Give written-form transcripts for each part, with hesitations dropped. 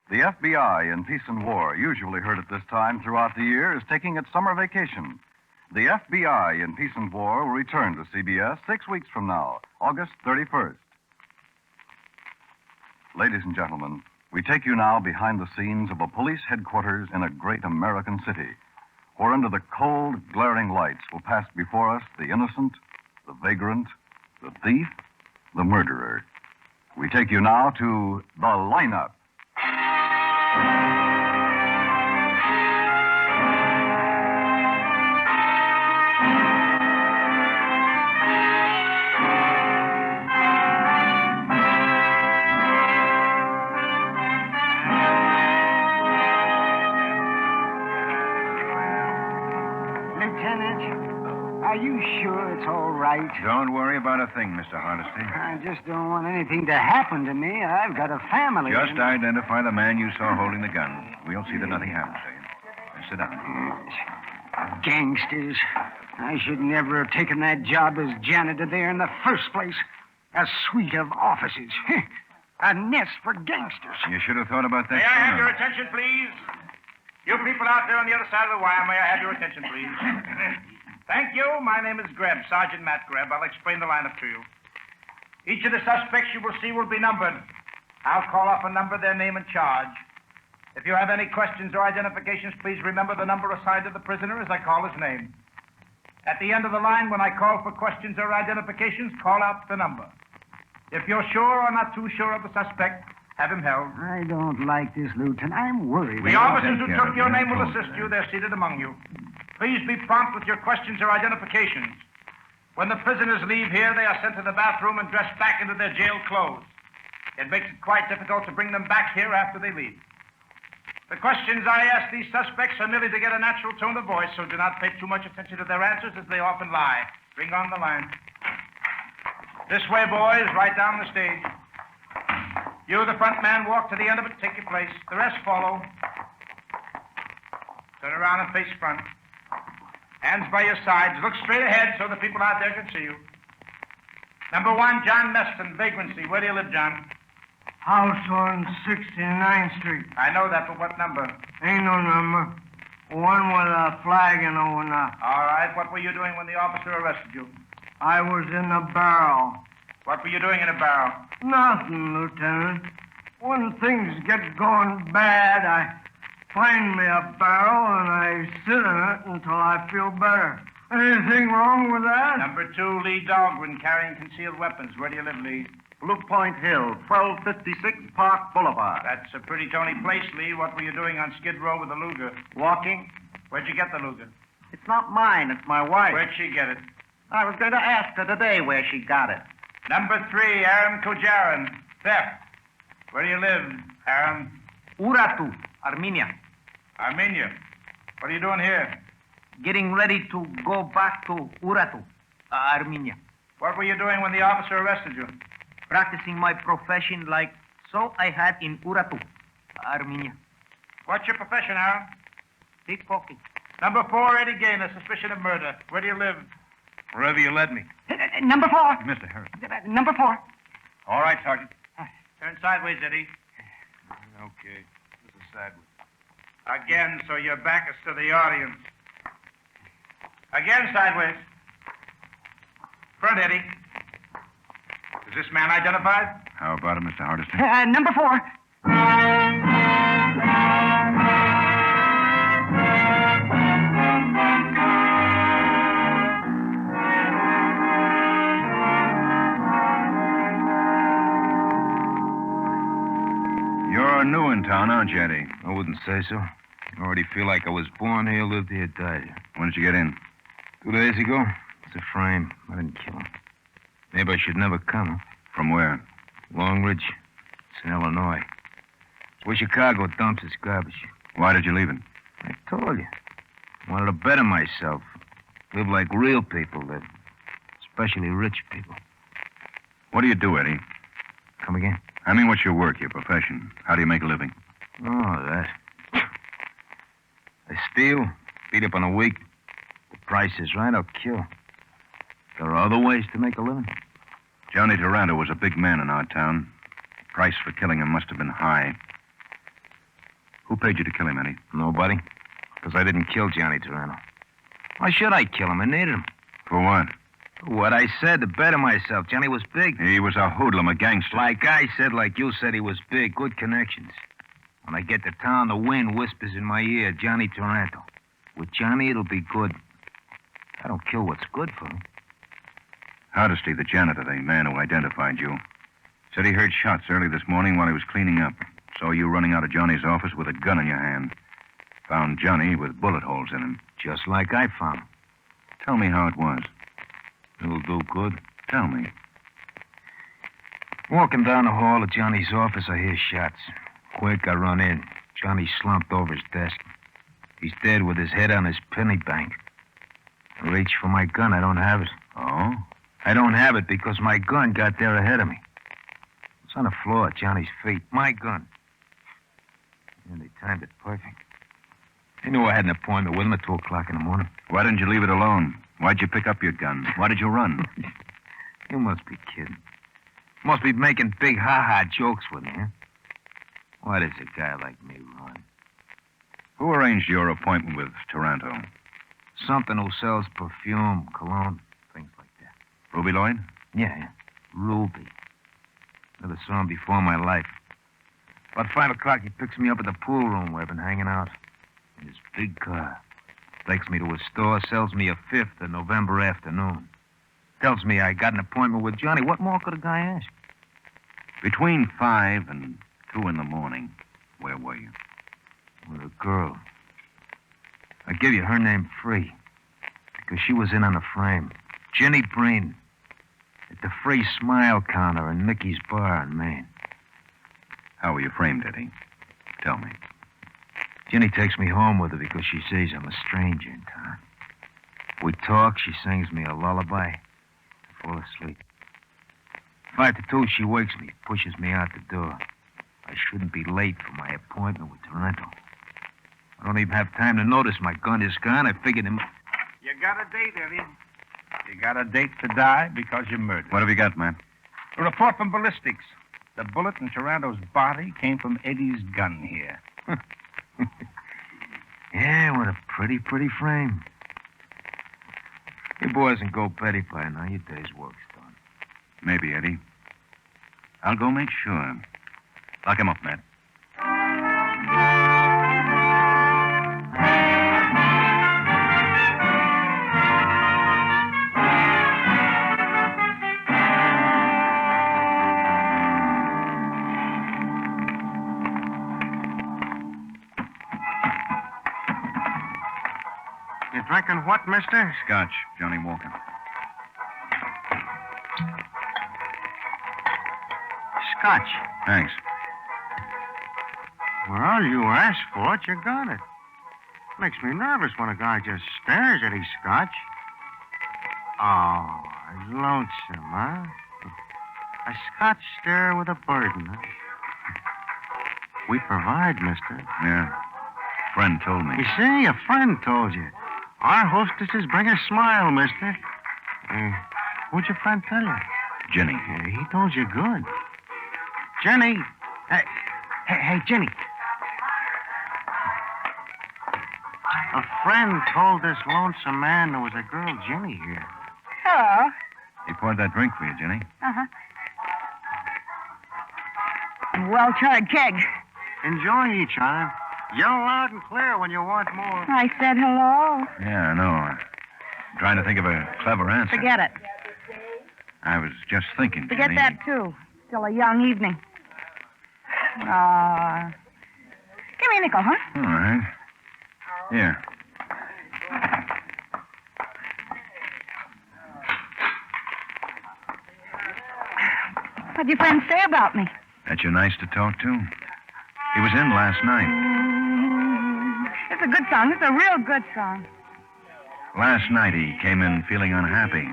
The FBI in Peace and War, usually heard at this time throughout the year, is taking its summer vacation. The FBI in Peace and War will return to CBS 6 weeks from now, August 31st. Ladies and gentlemen, we take you now behind the scenes of a police headquarters in a great American city, where under the cold, glaring lights will pass before us the innocent, the vagrant, the thief, the murderer. We take you now to The Lineup. Are you sure it's all right? Don't worry about a thing, Mr. Hardesty. I just don't want anything to happen to me. I've got a family. Just identify the man you saw holding the gun. We'll see that nothing happens to you. Now, sit down. Gangsters. I should never have taken that job as janitor there in the first place. A suite of offices. A nest for gangsters. You should have thought about that. May I have your attention, please? You people out there on the other side of the wire, may I have your attention, please? Thank you. My name is Greb, Sergeant Matt Greb. I'll explain the lineup to you. Each of the suspects you will see will be numbered. I'll call off a number, their name and charge. If you have any questions or identifications, please remember the number assigned to the prisoner as I call his name. At the end of the line, when I call for questions or identifications, call out the number. If you're sure or not too sure of the suspect, have him held. I don't like this, Lieutenant. I'm worried. The officers who took your name will assist you. They're seated among you. Please be prompt with your questions or identifications. When the prisoners leave here, they are sent to the bathroom and dressed back into their jail clothes. It makes it quite difficult to bring them back here after they leave. The questions I ask these suspects are merely to get a natural tone of voice, so do not pay too much attention to their answers, as they often lie. Bring on the line. This way, boys, right down the stage. You, the front man, walk to the end of it, take your place. The rest follow. Turn around and face front. Hands by your sides. Look straight ahead so the people out there can see you. Number 1, John Meston, vagrancy. Where do you live, John? House on 69th Street. I know that, but what number? Ain't no number. One with a flag and over now. All right. What were you doing when the officer arrested you? I was in a barrel. What were you doing in a barrel? Nothing, Lieutenant. When things get going bad, I find me a barrel and I sit in it until I feel better. Anything wrong with that? Number 2, Lee Dahlgren, carrying concealed weapons. Where do you live, Lee? Blue Point Hill, 1256 Park Boulevard. That's a pretty tony place, Lee. What were you doing on Skid Row with the Luger? Walking? Where'd you get the Luger? It's not mine, it's my wife. Where'd she get it? I was going to ask her today where she got it. Number 3, Aram Kojaran, theft. Where do you live, Aram? Uratu, Armenia. Armenia. What are you doing here? Getting ready to go back to Uratu, Armenia. What were you doing when the officer arrested you? Practicing my profession like so I had in Uratu, Armenia. What's your profession, Aram? Pickpocket. Number 4, Eddie Gaynor, suspicion of murder. Where do you live? Wherever you led me. Number 4. Mr. Harris. Number 4. All right, Sergeant. Turn sideways, Eddie. Okay. This is sideways. Again, so your back is to the audience. Again, sideways. Front, Eddie. Is this man identified? How about it, Mr. Hardesty? Number 4. You're new in town, aren't you, Eddie? I wouldn't say so. I already feel like I was born here, lived here, died here. When did you get in? 2 days ago, it's a frame. I didn't kill him. Maybe I should never come. Huh? From where? Long Ridge. It's in Illinois. It's where Chicago dumps its garbage. Why did you leave it? I told you. I wanted to better myself. Live like real people live. Especially rich people. What do you do, Eddie? Come again? I mean, what's your work, your profession? How do you make a living? Oh, that. I steal, beat up on a week. The price is right, I'll kill. There are other ways to make a living. Johnny Taranto was a big man in our town. The price for killing him must have been high. Who paid you to kill him, Eddie? Nobody. Because I didn't kill Johnny Taranto. Why should I kill him? I needed him. For what? What I said to better myself. Johnny was big. He was a hoodlum, a gangster. Like I said, like you said, he was big. Good connections. When I get to town, the wind whispers in my ear, Johnny Taranto. With Johnny, it'll be good. I don't kill what's good for me. Hardesty, the janitor, the man who identified you, said he heard shots early this morning while he was cleaning up. Saw you running out of Johnny's office with a gun in your hand. Found Johnny with bullet holes in him. Just like I found him. Tell me how it was. It'll do good. Tell me. Walking down the hall of Johnny's office, I hear shots. Quick, I run in. Johnny's slumped over his desk. He's dead with his head on his penny bank. I reach for my gun. I don't have it. Oh? I don't have it because my gun got there ahead of me. It's on the floor at Johnny's feet. My gun. And they timed it perfect. They knew I had an appointment with him at 2 o'clock in the morning. Why didn't you leave it alone? Why'd you pick up your gun? Why did you run? You must be kidding. Must be making big ha-ha jokes with me, huh? Why does a guy like me run? Who arranged your appointment with Taranto? Something who sells perfume, cologne, things like that. Ruby Lloyd? Yeah. Ruby. Never saw him before in my life. About 5 o'clock, he picks me up at the pool room where I've been hanging out. In his big car. Takes me to his store, sells me a fifth of November afternoon. Tells me I got an appointment with Johnny. What more could a guy ask? Between 5 and 2 in the morning, where were you? With a girl. I give you her name free. Because she was in on the frame. Jenny Breen. At the Free Smile counter in Mickey's Bar in Maine. How were you framed, Eddie? Tell me. Jenny takes me home with her because she sees I'm a stranger in town. We talk, she sings me a lullaby. I fall asleep. 5 to 2, she wakes me, pushes me out the door. I shouldn't be late for my appointment with Taranto. I don't even have time to notice my gun is gone. I figured him. You got a date, Eddie. You got a date to die because you murdered. What have you got, Matt? A report from ballistics. The bullet in Taranto's body came from Eddie's gun here. Yeah, what a pretty frame. You boys can go petty by now. Your day's work's done. Maybe, Eddie. I'll go make sure. Lock him up, Matt. You drinking what, mister? Scotch, Johnny Walker. Scotch. Thanks. Well, you asked for it, you got it. Makes me nervous when a guy just stares at his scotch. Oh, lonesome, huh? A Scotch stare with a burden, huh? We provide, mister. Yeah. Friend told me. You see, a friend told you. Our hostesses bring a smile, mister. What'd your friend tell you? Jenny. Yeah, he told you good. Jenny. Hey, Jenny. A friend told this lonesome man there was a girl, Jenny, here. Hello. He poured that drink for you, Jenny. Uh-huh. Well-charred keg. Enjoy each other. Yell loud and clear when you want more. I said hello. Yeah, I know. I'm trying to think of a clever answer. Forget it. I was just thinking, Forget Jenny. that, too. Still a young evening. Give me a nickel, huh? All right. Here. What'd your friend say about me? That you nice to talk to? He was in last night. It's a good song. It's a real good song. Last night he came in feeling unhappy.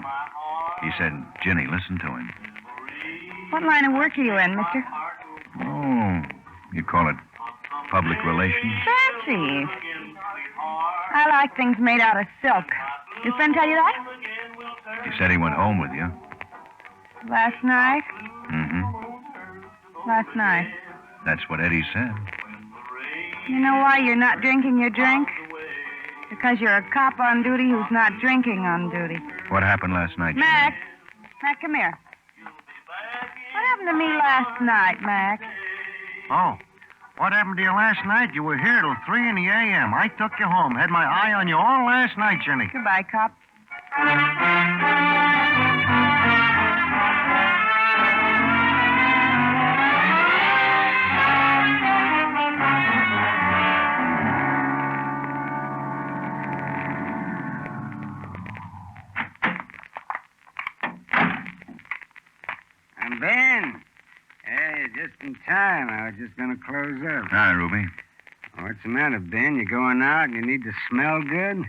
He said, Jenny, listen to him. What line of work are you in, mister? Oh, you call it public relations? Fancy. I like things made out of silk. Your friend tell you that? He said he went home with you. Last night? Mm-hmm. Last night. That's what Eddie said. You know why you're not drinking your drink? Because you're a cop on duty who's not drinking on duty. What happened last night, Jenny? Mac. Mac, come here. What happened to me last night, Mac? Oh, what happened to you last night? You were here till 3 in the a.m. I took you home. Had my eye on you all last night, Jenny. Goodbye, cop. And Ben. Hey, just in time. I was just going to close up. Hi, Ruby. What's the matter, Ben? You going out and you need to smell good?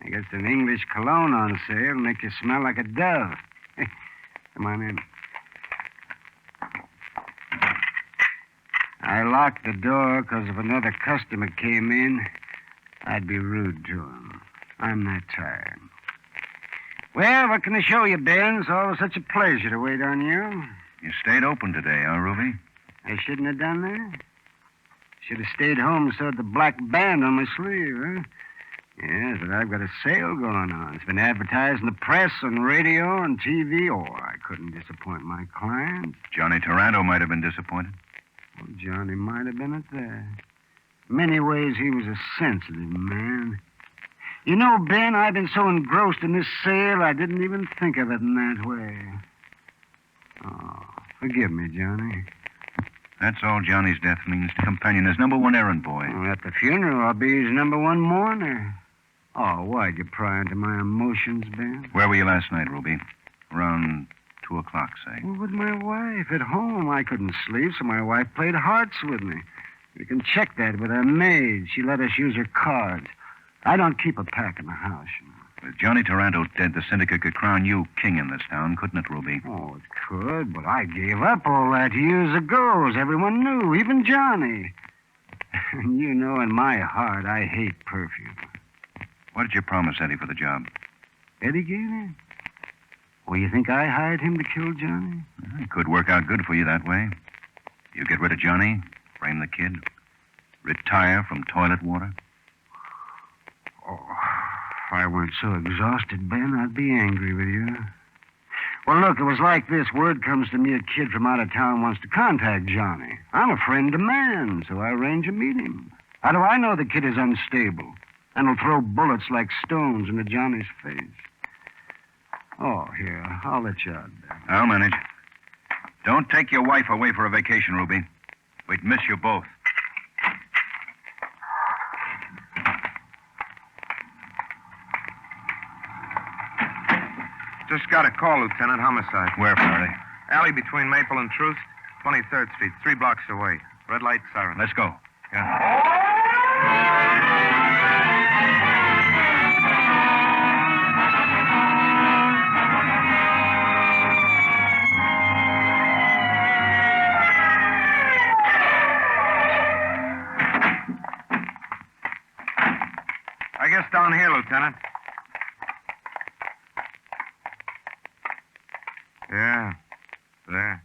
I guess an English cologne on sale will make you smell like a dove. Come on in. I locked the door because if another customer came in, I'd be rude to him. I'm that tired. Well, what can I show you, Ben? It's always such a pleasure to wait on you. You stayed open today, huh, Ruby? I shouldn't have done that. Should have stayed home and sewed the black band on my sleeve, huh? Yes, but I've got a sale going on. It's been advertised in the press, on radio, and TV. Oh, I couldn't disappoint my clients. Johnny Taranto might have been disappointed. Well, Johnny might have been at that. In many ways, he was a sensitive man. You know, Ben, I've been so engrossed in this sale, I didn't even think of it in that way. Oh, forgive me, Johnny. That's all Johnny's death means to Companion, his number one errand boy. Well, at the funeral, I'll be his number one mourner. Oh, why'd you pry into my emotions, Ben? Where were you last night, Ruby? Around 2 o'clock, say. Well, with my wife at home. I couldn't sleep, so my wife played hearts with me. You can check that with her maid. She let us use her cards. I don't keep a pack in the house, you know. With Johnny Taranto dead, the syndicate could crown you king in this town, couldn't it, Ruby? Oh, it could, but I gave up all that years ago, as everyone knew, even Johnny. And you know, in my heart, I hate perfume. What did you promise Eddie for the job? Eddie Gaynor? Well, you think I hired him to kill Johnny? It could work out good for you that way. You get rid of Johnny, frame the kid, retire from toilet water. Oh, if I weren't so exhausted, Ben, I'd be angry with you. Well, look, it was like this. Word comes to me a kid from out of town wants to contact Johnny. I'm a friend to man, so I arrange a meeting. How do I know the kid is unstable and will throw bullets like stones into Johnny's face? Oh, here, I'll let you out there. I'll manage. Don't take your wife away for a vacation, Ruby. We'd miss you both. Just got a call, Lieutenant. Homicide. Where, Faraday? Alley between Maple and Truth, 23rd Street, 3 blocks away. Red light siren. Let's go. Yeah. I guess down here, Lieutenant. Yeah, there.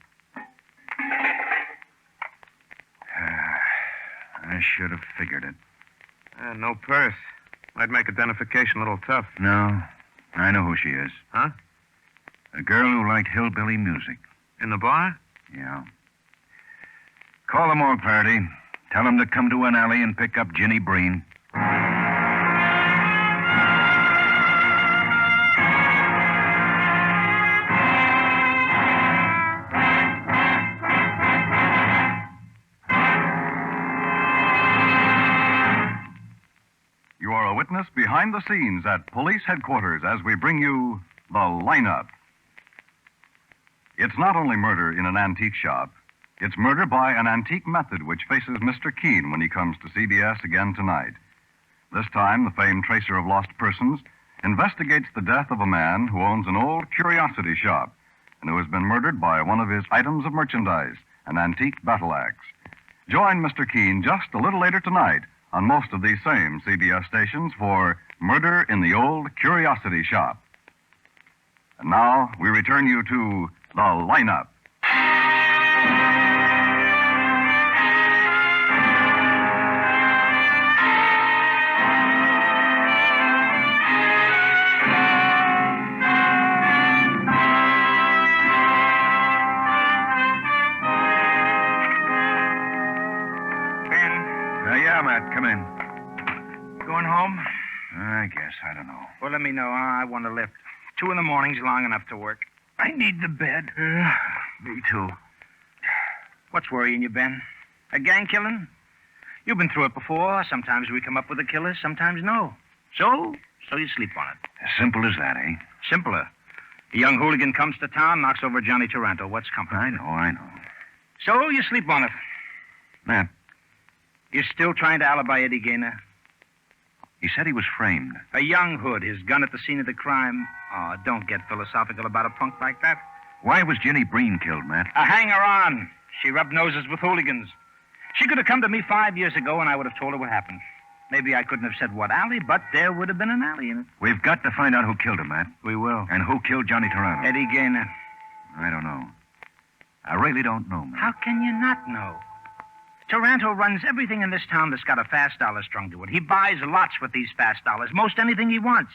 I should have figured it. No purse. Might make identification a little tough. No, I know who she is. Huh? A girl who liked hillbilly music. In the bar? Yeah. Call them all, Faraday. Tell them to come to an alley and pick up Ginny Breen. You are a witness behind the scenes at police headquarters as we bring you The Lineup. It's not only murder in an antique shop, it's murder by an antique method which faces Mr. Keene when he comes to CBS again tonight. This time, the famed tracer of lost persons investigates the death of a man who owns an old curiosity shop and who has been murdered by one of his items of merchandise, an antique battle axe. Join Mr. Keene just a little later tonight on most of these same CBS stations for Murder in the Old Curiosity Shop. And now we return you to The Lineup. Yeah, Matt, come in. Going home? I guess. I don't know. Well, let me know. I want a lift. 2 in the morning's long enough to work. I need the bed. Me too. What's worrying you, Ben? A gang killing? You've been through it before. Sometimes we come up with a killer, sometimes no. So you sleep on it. As simple as that, eh? Simpler. A young hooligan comes to town, knocks over Johnny Taranto. What's comfort? I know. So you sleep on it. Matt, You're still trying to alibi Eddie Gaynor? he said he was framed. A young hood, his gun at the scene of the crime. Oh, don't get philosophical about a punk like that. Why was Jenny Breen killed, Matt? A hanger-on. She rubbed noses with hooligans. She could have come to me 5 years ago, and I would have told her what happened. Maybe I couldn't have said what alley, but there would have been an alley in it. We've got to find out who killed him, Matt. We will. And who killed Johnny Taranto. Eddie Gaynor. I don't know. I really don't know, Matt. How can you not know? Taranto runs everything in this town that's got a fast dollar strung to it. He buys lots with these fast dollars, most anything he wants.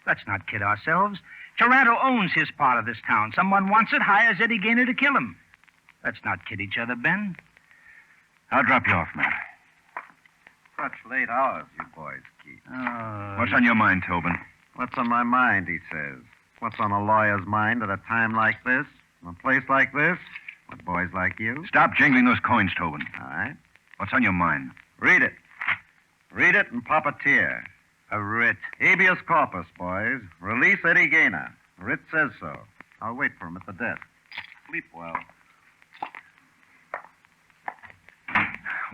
Let's not kid ourselves. Taranto owns his part of this town. Someone wants it, hires Eddie Gaynor to kill him. Let's not kid each other, Ben. I'll drop you off, Matt. Such late hours, you boys keep. What's on your mind, Tobin? What's on my mind, he says. What's on a lawyer's mind at a time like this, in a place like this, with boys like you? Stop jingling those coins, Tobin. All right. What's on your mind? Read it. Read it and pop a tear. A writ. Habeas corpus, boys. Release Eddie Gaynor. Writ says so. I'll wait for him at the desk. Sleep well.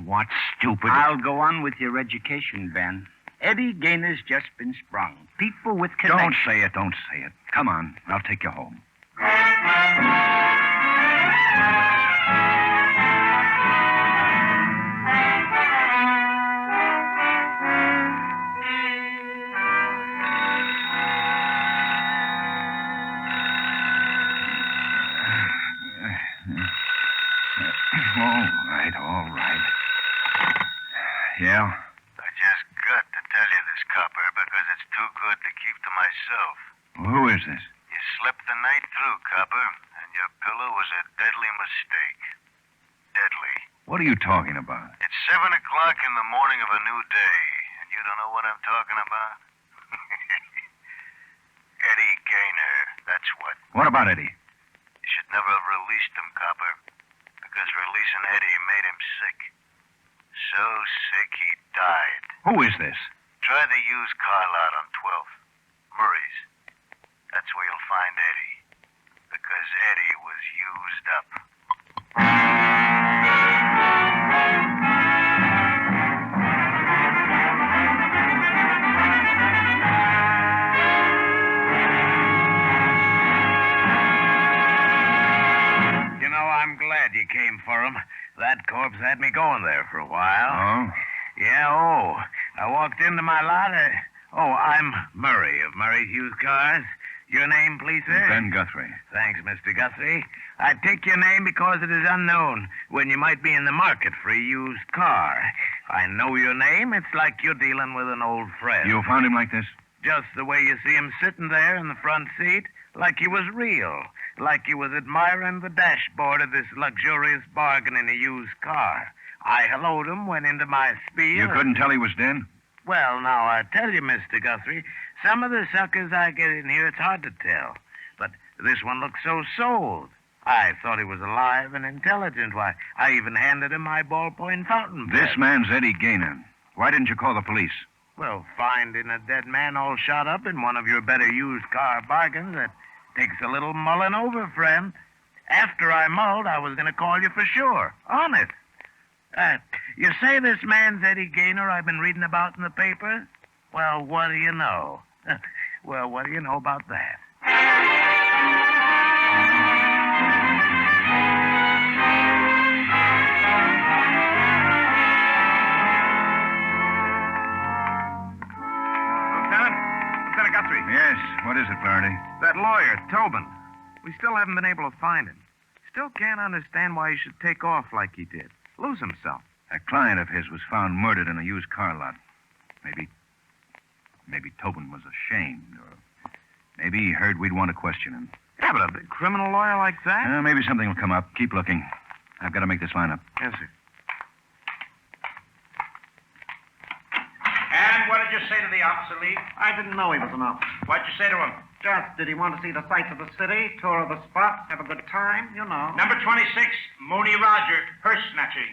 What stupid... I'll go on with your education, Ben. Eddie Gaynor's just been sprung. People with connections. Don't say it. Come on, I'll take you home. All right. Yeah? I just got to tell you this, Copper, because it's too good to keep to myself. Who is this? You slept the night through, Copper, and your pillow was a deadly mistake. Deadly. What are you talking about? It's 7 o'clock in the morning of a new day, and you don't know what I'm talking about? Eddie Gaynor, that's what. What about Eddie? You should never have released him, Copper, because releasing Eddie made him sick. So sick he died. Who is this? Try the used car lot on 12th. Murray's. That's where you'll find Eddie. Because Eddie was used up. You know, I'm glad you came for him. That corpse had me going there for a while. Oh? Yeah, I walked into my lot. I'm Murray of Murray's Used Cars. Your name, please, sir? Ben Guthrie. Thanks, Mr. Guthrie. I take your name because it is unknown when you might be in the market for a used car. I know your name. It's like you're dealing with an old friend. You found him like this? Just the way you see him sitting there in the front seat, like he was real, like he was admiring the dashboard of this luxurious bargain in a used car. I helloed him, went into my spiel. You couldn't tell he was dead? Well, now, I tell you, Mr. Guthrie, some of the suckers I get in here, it's hard to tell. But this one looks so sold. I thought he was alive and intelligent. Why, I even handed him my ballpoint fountain pen. This man's Eddie Gaynor. Why didn't you call the police? Well, finding a dead man all shot up in one of your better used car bargains, that takes a little mulling over, friend. After I mulled, I was going to call you for sure. Honest. You say this man's Eddie Gaynor I've been reading about in the paper? Well, what do you know? Well, what do you know about that? Lieutenant Guthrie. Yes. What is it, Faraday? That lawyer, Tobin. We still haven't been able to find him. Still can't understand why he should take off like he did. Lose himself. A client of his was found murdered in a used car lot. Maybe Tobin was ashamed, or maybe he heard we'd want to question him. Yeah, but a big criminal lawyer like that? Maybe something will come up. Keep looking. I've got to make this line up. Yes, sir. did you say to the officer, Lee? I didn't know he was an officer. What'd you say to him? Just, did he want to see the sights of the city, tour of the spot, have a good time? You know. Number 26, Mooney Roger, purse snatching.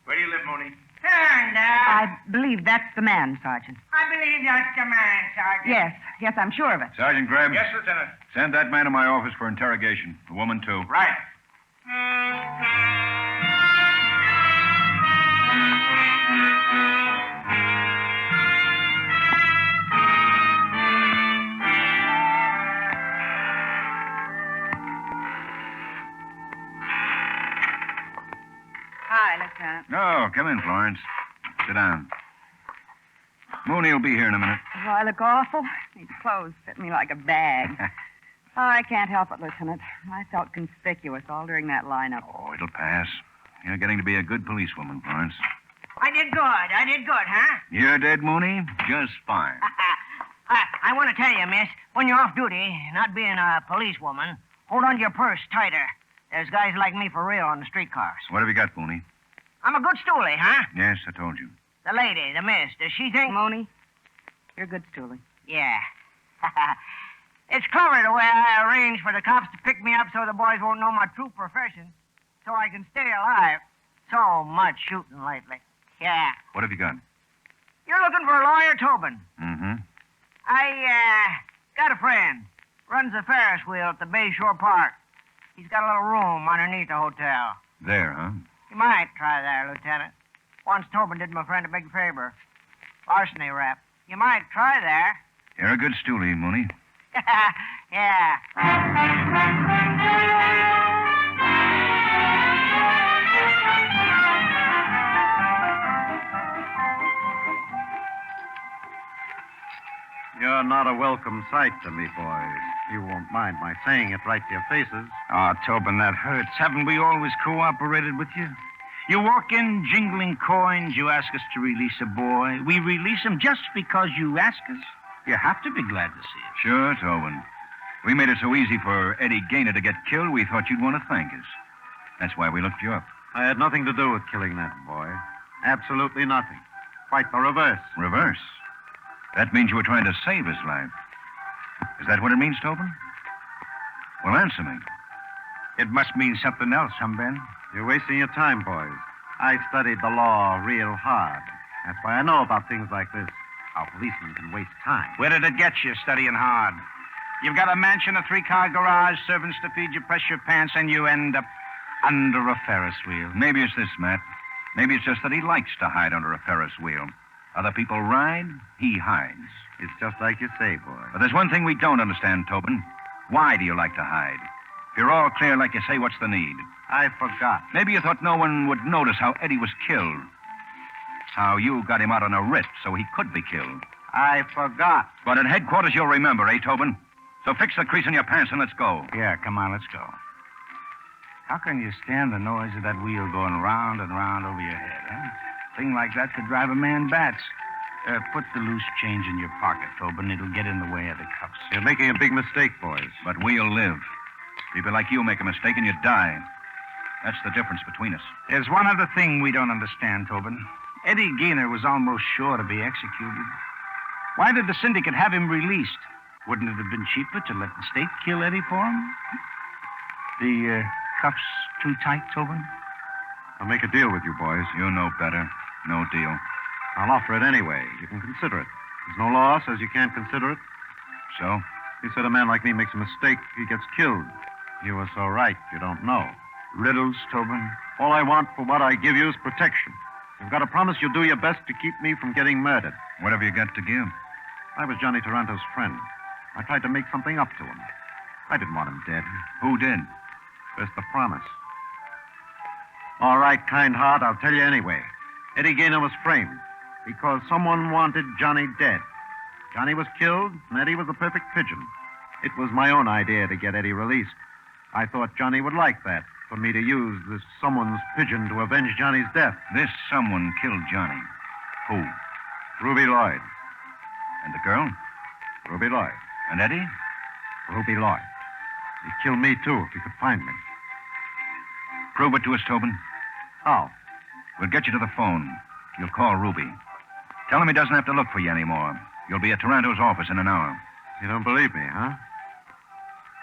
Where do you live, Mooney? I believe that's the man, Sergeant. I believe that's the man, Sergeant. Yes, I'm sure of it. Sergeant Greb, Yes, Lieutenant. send that man to my office for interrogation. The woman, too. Right. Hi, Lieutenant. Oh, come in, Florence. Sit down. Mooney will be here in a minute. Do I look awful? These clothes fit me like a bag. Oh, I can't help it, Lieutenant. I felt conspicuous all during that lineup. Oh, it'll pass. You're getting to be a good policewoman, Florence. I did good, huh? You're dead, Mooney? Just fine. I want to tell you, miss, when you're off duty, not being a policewoman, hold on to your purse tighter. There's guys like me for real on the streetcars. What have you got, Mooney? I'm a good stoolie, huh? Yes, I told you. The lady, the miss, does she think... Mooney, you're good, Stoolie. Yeah. It's clever the way I arranged for the cops to pick me up so the boys won't know my true profession, so I can stay alive. So much shooting lately. Yeah. What have you got? You're looking for a lawyer, Tobin. Mm-hmm. I got a friend. Runs a Ferris wheel at the Bayshore Park. He's got a little room underneath the hotel. There, huh? You might try there, Lieutenant. Once Tobin did my friend a big favor. Larceny rap. You might try there. You're a good stoolie, Mooney. Yeah. You're not a welcome sight to me, boys. You won't mind my saying it right to your faces. Oh, Tobin, that hurts. Haven't we always cooperated with you? You walk in jingling coins, you ask us to release a boy. We release him just because you ask us. You have to be glad to see it. Sure, Tobin. We made it so easy for Eddie Gaynor to get killed, we thought you'd want to thank us. That's why we looked you up. I had nothing to do with killing that boy. Absolutely nothing. Quite the reverse. Reverse? That means you were trying to save his life. Is that what it means, Tobin? Well, answer me. It must mean something else, huh, Ben? You're wasting your time, boys. I studied the law real hard. That's why I know about things like this. How policemen can waste time. Where did it get you, studying hard? You've got a mansion, a 3-car garage, servants to feed you, press your pants, and you end up under a Ferris wheel. Maybe it's this, Matt. Maybe it's just that he likes to hide under a Ferris wheel. Other people ride, he hides. It's just like you say, boy. But there's one thing we don't understand, Tobin. Why do you like to hide? If you're all clear like you say, what's the need? I forgot. Maybe you thought no one would notice how Eddie was killed. How you got him out on a writ so he could be killed. I forgot. But at headquarters you'll remember, eh, Tobin? So fix the crease in your pants and let's go. Yeah, come on, let's go. How can you stand the noise of that wheel going round and round over your head, huh? Thing like that could drive a man bats. Put the loose change in your pocket, Tobin. It'll get in the way of the cuffs. You're making a big mistake, boys. But we'll live. People like you make a mistake and you die. That's the difference between us. There's one other thing we don't understand, Tobin. Eddie Gaynor was almost sure to be executed. Why did the syndicate have him released? Wouldn't it have been cheaper to let the state kill Eddie for him? The cuffs too tight, Tobin? I'll make a deal with you, boys. You know better. No deal. I'll offer it anyway. You can consider it. There's no law says you can't consider it. So? You said a man like me makes a mistake, he gets killed. You were so right. You don't know. Riddles, Tobin? All I want for what I give you is protection. You've got to promise you'll do your best to keep me from getting murdered. What have you got to give? I was Johnny Taranto's friend. I tried to make something up to him. I didn't want him dead. Who did? There's the promise. All right, kind heart, I'll tell you anyway. Eddie Gaynor was framed because someone wanted Johnny dead. Johnny was killed, and Eddie was a perfect pigeon. It was my own idea to get Eddie released. I thought Johnny would like that, for me to use this someone's pigeon to avenge Johnny's death. This someone killed Johnny. Who? Ruby Lloyd. And the girl? Ruby Lloyd. And Eddie? Ruby Lloyd. He'd kill me, too, if he could find me. Prove it to us, Tobin. How? We'll get you to the phone. You'll call Ruby. Tell him he doesn't have to look for you anymore. You'll be at Taranto's office in an hour. You don't believe me, huh?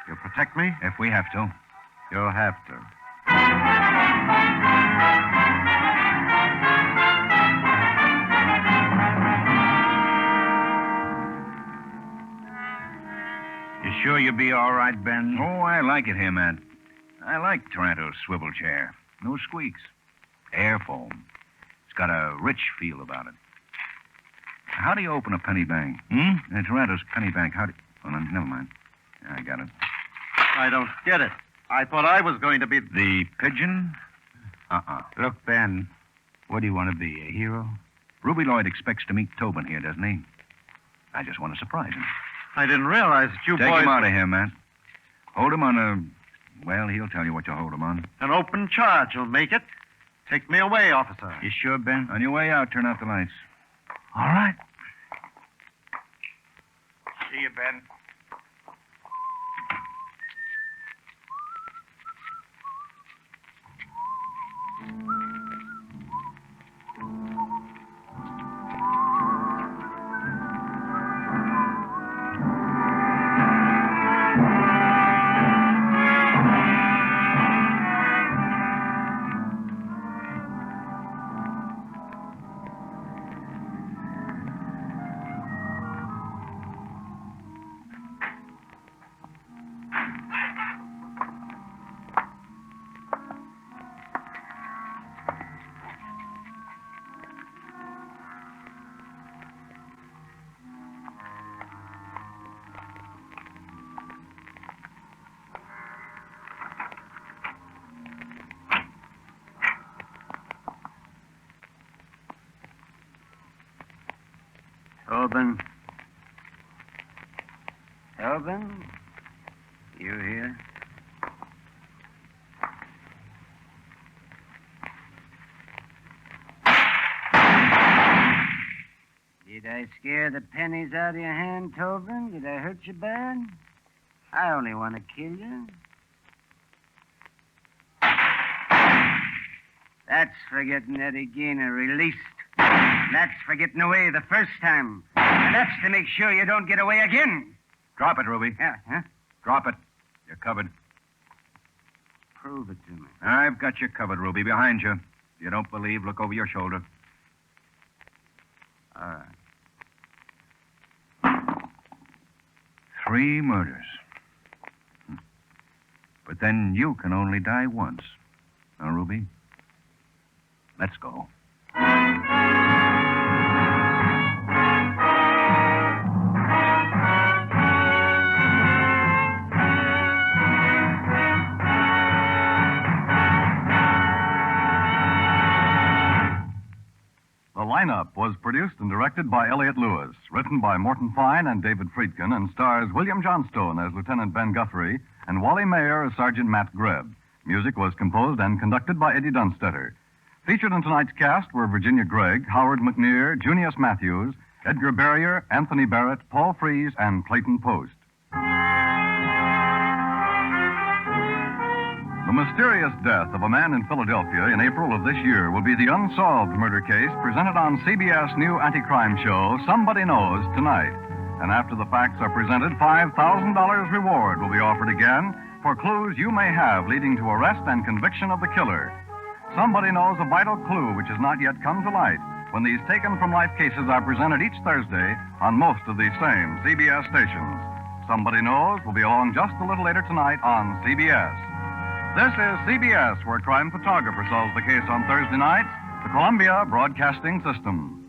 You'll protect me? If we have to. You'll have to. You sure you'll be all right, Ben? Oh, I like it here, Matt. I like Taranto's swivel chair. No squeaks. Air foam. It's got a rich feel about it. How do you open a penny bank? Taranto's penny bank. How do you... Oh, no, never mind. I got it. I don't get it. I thought I was going to be... The pigeon? Look, Ben, what do you want to be, a hero? Ruby Lloyd expects to meet Tobin here, doesn't he? I just want to surprise him. I didn't realize that you Take boys... him out of here, Matt. Hold him on a... Well, he'll tell you what to hold him on. An open charge will make it. Take me away, officer. You sure, Ben? On your way out, turn out the lights. All right. See you, Ben. Tobin? Tobin? You here? Did I scare the pennies out of your hand, Tobin? Did I hurt you bad? I only want to kill you. That's for getting Eddie Gaynor released. That's for getting away the first time. And that's to make sure you don't get away again. Drop it, Ruby. Yeah, huh? Drop it. You're covered. Prove it to me. I've got you covered, Ruby. Behind you. If you don't believe, look over your shoulder. All right. 3 murders. But then you can only die once. Now, Ruby, let's go. The Lineup was produced and directed by Elliott Lewis, written by Morton Fine and David Friedkin, and stars William Johnstone as Lieutenant Ben Guthrie and Wally Mayer as Sergeant Matt Grebb. Music was composed and conducted by Eddie Dunstetter. Featured in tonight's cast were Virginia Gregg, Howard McNear, Junius Matthews, Edgar Barrier, Anthony Barrett, Paul Freese, and Clayton Post. The mysterious death of a man in Philadelphia in April of this year will be the unsolved murder case presented on CBS' new anti-crime show, Somebody Knows, tonight. And after the facts are presented, $5,000 reward will be offered again for clues you may have leading to arrest and conviction of the killer. Somebody knows a vital clue which has not yet come to light when these taken-from-life cases are presented each Thursday on most of these same CBS stations. Somebody Knows will be along just a little later tonight on CBS. This is CBS, where crime photographer solves the case on Thursday nights, the Columbia Broadcasting System.